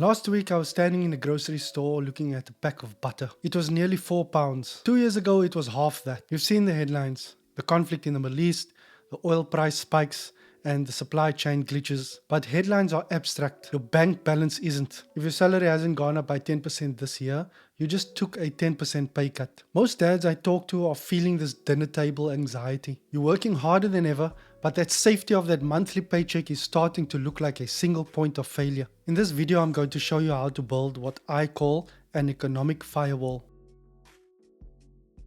Last week I was standing in a grocery store looking at a pack of butter. It was nearly £4. 2 years ago it was half that. You've seen the headlines. The conflict in the Middle East, the oil price spikes, and the supply chain glitches. But headlines are abstract. Your bank balance isn't. If your salary hasn't gone up by 10% this year, you just took a 10% pay cut. Most dads I talk to are feeling this dinner table anxiety. You're working harder than ever, but that safety of that monthly paycheck is starting to look like a single point of failure. In this video, I'm going to show you how to build what I call an economic firewall.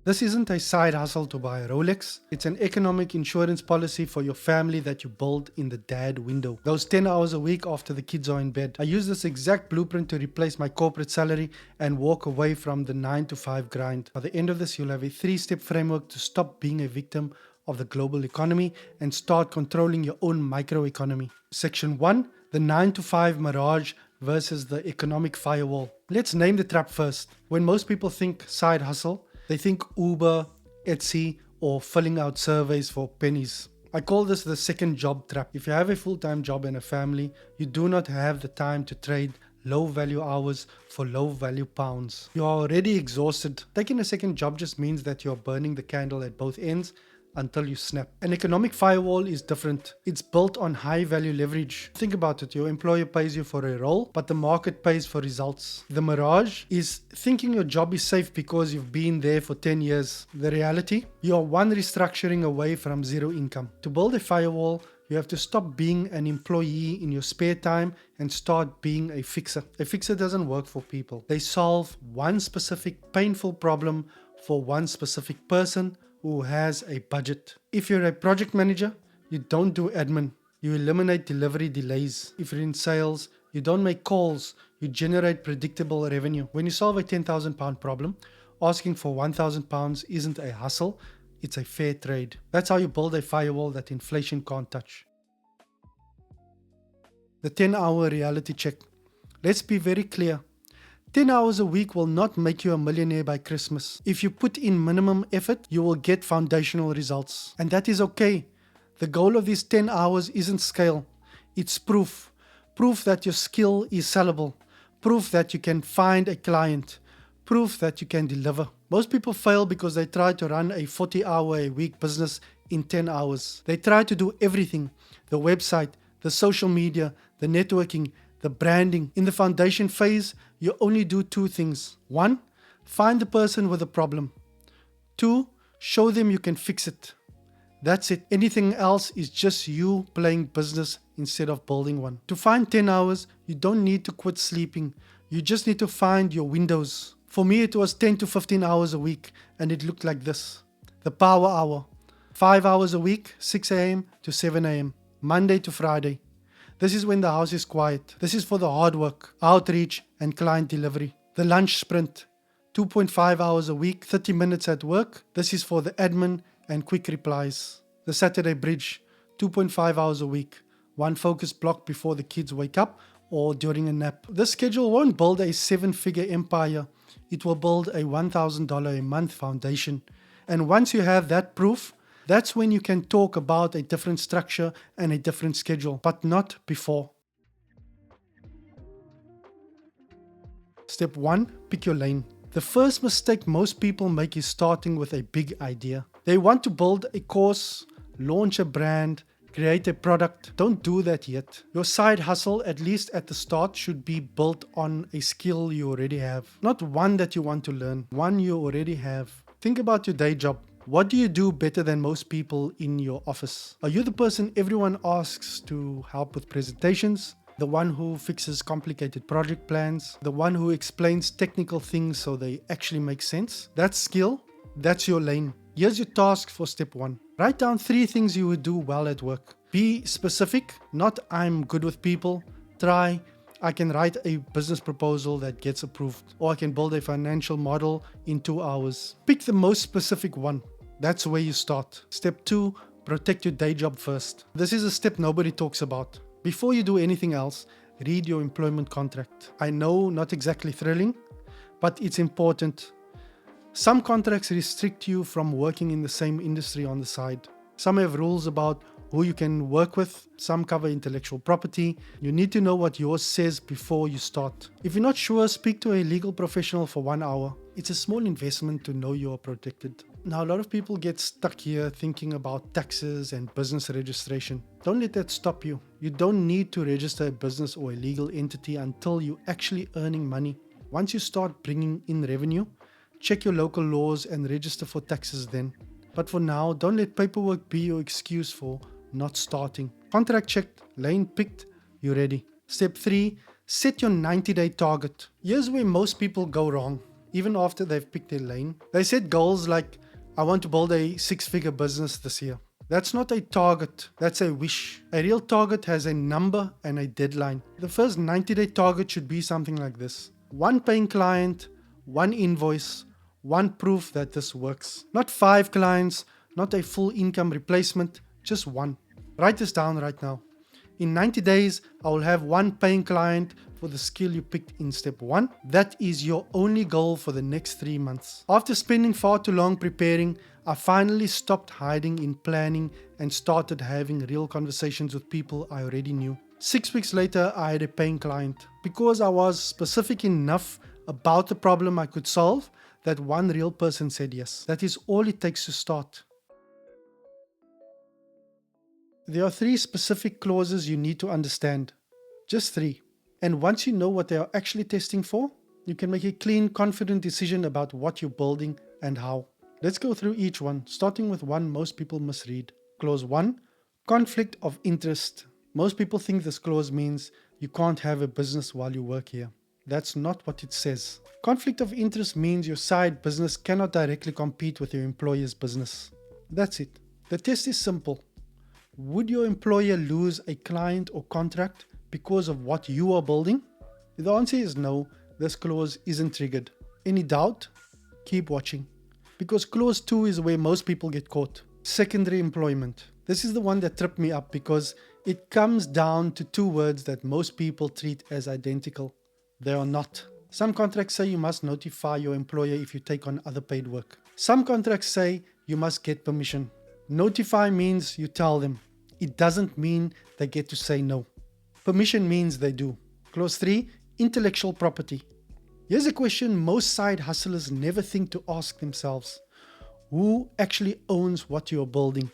This isn't a side hustle to buy a Rolex. It's an economic insurance policy for your family that you build in the dad window. Those 10 hours a week after the kids are in bed. I use this exact blueprint to replace my corporate salary and walk away from the 9 to 5 grind. By the end of this, you'll have a 3-step framework to stop being a victim of the global economy and start controlling your own microeconomy. Section 1, the 9 to 5 mirage versus the economic firewall. Let's name the trap first. When most people think side hustle, they think Uber, Etsy, or filling out surveys for pennies. I call this the second job trap. If you have a full-time job and a family, you do not have the time to trade low-value hours for low-value pounds. You are already exhausted. Taking a second job just means that you are burning the candle at both ends until you snap. An economic firewall is different. It's built on high value leverage. Think about it. Your employer pays you for a role, but the market pays for results. The mirage is thinking your job is safe because you've been there for 10 years. The reality, you are one restructuring away from zero income. To build a firewall, you have to stop being an employee in your spare time and start being a fixer. A fixer doesn't work for people. They solve one specific painful problem for one specific person who has a budget. If you're a project manager, you don't do admin. You eliminate delivery delays. If you're in sales, you don't make calls. You generate predictable revenue. When you solve a £10,000 problem, asking for £1,000 isn't a hustle, it's a fair trade. That's how you build a firewall that inflation can't touch. The 10-hour reality check. Let's be very clear. 10 hours a week will not make you a millionaire by Christmas. If you put in minimum effort, you will get foundational results. And that is okay. The goal of these 10 hours isn't scale. It's proof. Proof that your skill is sellable. Proof that you can find a client. Proof that you can deliver. Most people fail because they try to run a 40-hour-a-week business in 10 hours. They try to do everything. The website, the social media, the networking, the branding. In the foundation phase, you only do 2 things. 1, find the person with a problem. 2, show them you can fix it. That's it. Anything else is just you playing business instead of building one. To find 10 hours, you don't need to quit sleeping. You just need to find your windows. For me, it was 10 to 15 hours a week, and it looked like this. The power hour. 5 hours a week, 6 a.m. to 7 a.m. Monday to Friday. This is when the house is quiet. This is for the hard work, outreach, and client delivery. The lunch sprint, 2.5 hours a week, 30 minutes at work. This is for the admin and quick replies. The Saturday bridge, 2.5 hours a week, 1 focus block before the kids wake up or during a nap. This schedule won't build a 7-figure empire. It will build a $1,000 a month foundation. And once you have that proof, that's when you can talk about a different structure and a different schedule, but not before. Step 1, pick your lane. The first mistake most people make is starting with a big idea. They want to build a course, launch a brand, create a product. Don't do that yet. Your side hustle, at least at the start, should be built on a skill you already have. Not one that you want to learn, one you already have. Think about your day job. What do you do better than most people in your office? Are you the person everyone asks to help with presentations? The one who fixes complicated project plans? The one who explains technical things so they actually make sense? That skill, that's your lane. Here's your task for step 1. Write down 3 things you would do well at work. Be specific, not I'm good with people. Try, I can write a business proposal that gets approved, or I can build a financial model in 2 hours. Pick the most specific one. That's where you start. Step 2, protect your day job first. This is a step nobody talks about. Before you do anything else, read your employment contract. I know, not exactly thrilling, but it's important. Some contracts restrict you from working in the same industry on the side. Some have rules about who you can work with. Some cover intellectual property. You need to know what yours says before you start. If you're not sure, speak to a legal professional for 1 hour. It's a small investment to know you are protected. Now, a lot of people get stuck here thinking about taxes and business registration. Don't let that stop you. You don't need to register a business or a legal entity until you're actually earning money. Once you start bringing in revenue, check your local laws and register for taxes then. But for now, don't let paperwork be your excuse for not starting. Contract checked, lane picked, you're ready. Step 3, set your 90-day target. Here's where most people go wrong, even after they've picked their lane. They set goals like, I want to build a 6-figure business this year. That's not a target, that's a wish. A real target has a number and a deadline. The first 90-day target should be something like this. 1 paying client, 1 invoice, 1 proof that this works. Not 5 clients, not a full income replacement, just 1. Write this down right now. In 90 days, I will have 1 paying client for the skill you picked in step 1. That is your only goal for the next 3 months. After spending far too long preparing, I finally stopped hiding in planning and started having real conversations with people I already knew. 6 weeks later, I had a paying client. Because I was specific enough about the problem I could solve, that 1 real person said yes. That is all it takes to start. There are 3 specific clauses you need to understand. Just 3. And once you know what they are actually testing for, you can make a clean, confident decision about what you're building and how. Let's go through each one, starting with one most people misread. Clause 1, conflict of interest. Most people think this clause means you can't have a business while you work here. That's not what it says. Conflict of interest means your side business cannot directly compete with your employer's business. That's it. The test is simple. Would your employer lose a client or contract because of what you are building? If the answer is no, this clause isn't triggered. Any doubt? Keep watching. Because clause 2 is where most people get caught. Secondary employment. This is the one that tripped me up because it comes down to 2 words that most people treat as identical. They are not. Some contracts say you must notify your employer if you take on other paid work. Some contracts say you must get permission. Notify means you tell them. It doesn't mean they get to say no. Permission means they do. Clause 3, intellectual property. Here's a question most side hustlers never think to ask themselves. Who actually owns what you're building?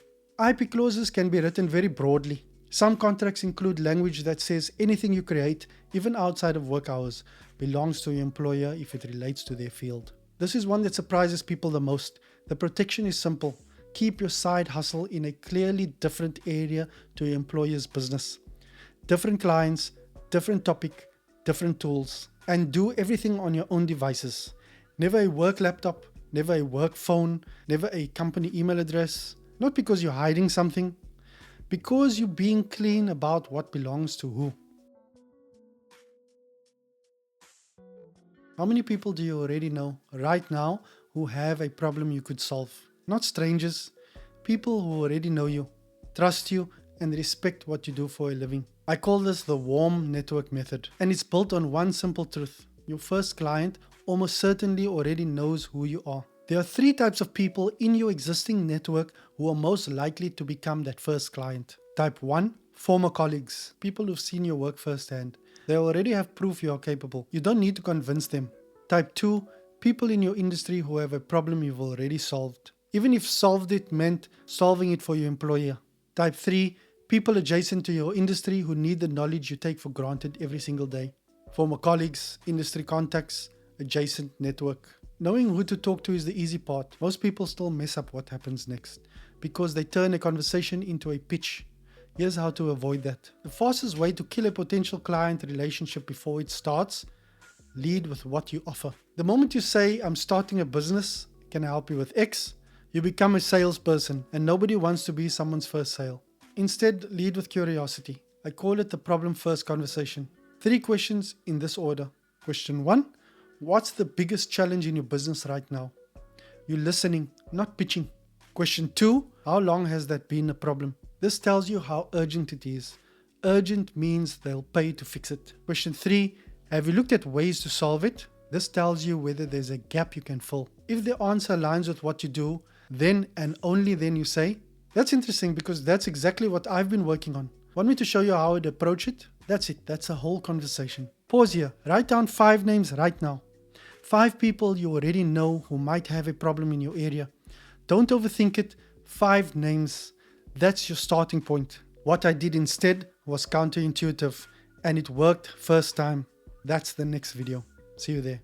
IP clauses can be written very broadly. Some contracts include language that says anything you create, even outside of work hours, belongs to your employer if it relates to their field. This is one that surprises people the most. The protection is simple. Keep your side hustle in a clearly different area to your employer's business. Different clients, different topic, different tools. And do everything on your own devices. Never a work laptop, never a work phone, never a company email address. Not because you're hiding something, because you're being clean about what belongs to who. How many people do you already know right now who have a problem you could solve? Not strangers, people who already know you, trust you, and respect what you do for a living. I call this the warm network method, and it's built on one simple truth. Your first client almost certainly already knows who you are. There are 3 types of people in your existing network who are most likely to become that first client. Type 1, former colleagues, people who've seen your work firsthand. They already have proof you are capable. You don't need to convince them. Type 2, people in your industry who have a problem you've already solved. Even if solved it meant solving it for your employer. Type 3, people adjacent to your industry who need the knowledge you take for granted every single day. Former colleagues, industry contacts, adjacent network. Knowing who to talk to is the easy part. Most people still mess up what happens next because they turn a conversation into a pitch. Here's how to avoid that. The fastest way to kill a potential client relationship before it starts, lead with what you offer. The moment you say, I'm starting a business, can I help you with X? You become a salesperson and nobody wants to be someone's first sale. Instead, lead with curiosity. I call it the problem first conversation. 3 questions in this order. Question 1, what's the biggest challenge in your business right now? You're listening, not pitching. Question 2, how long has that been a problem? This tells you how urgent it is. Urgent means they'll pay to fix it. Question 3, have you looked at ways to solve it? This tells you whether there's a gap you can fill. If the answer aligns with what you do, then and only then you say, That's interesting because that's exactly what I've been working on. Want me to show you how I'd approach it? That's it. That's a whole conversation. Pause here. Write down 5 names right now. 5 people you already know who might have a problem in your area. Don't overthink it. 5 names. That's your starting point. What I did instead was counterintuitive, and it worked first time. That's the next video. See you there.